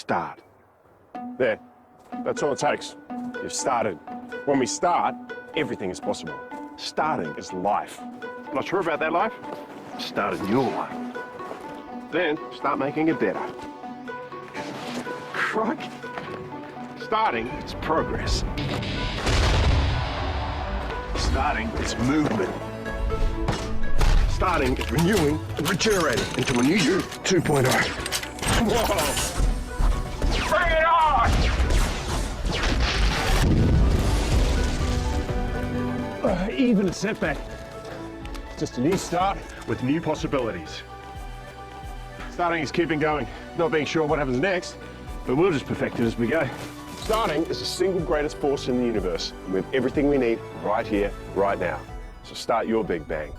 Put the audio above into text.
start. There, that's all it takes. You've started. When we start, everything is possible. Starting is life. Not sure about that life? Start a new one. Then start making it better. Crikey. Starting, it's progress. Starting, it's movement. Starting is renewing and regenerating into a new you 2.0. Whoa! Bring it on! Even a setback. Just a new start with new possibilities. Starting is keeping going, not being sure what happens next, but we'll just perfect it as we go. Starting is the single greatest force in the universe. We have everything we need right here, right now. So start your big bang.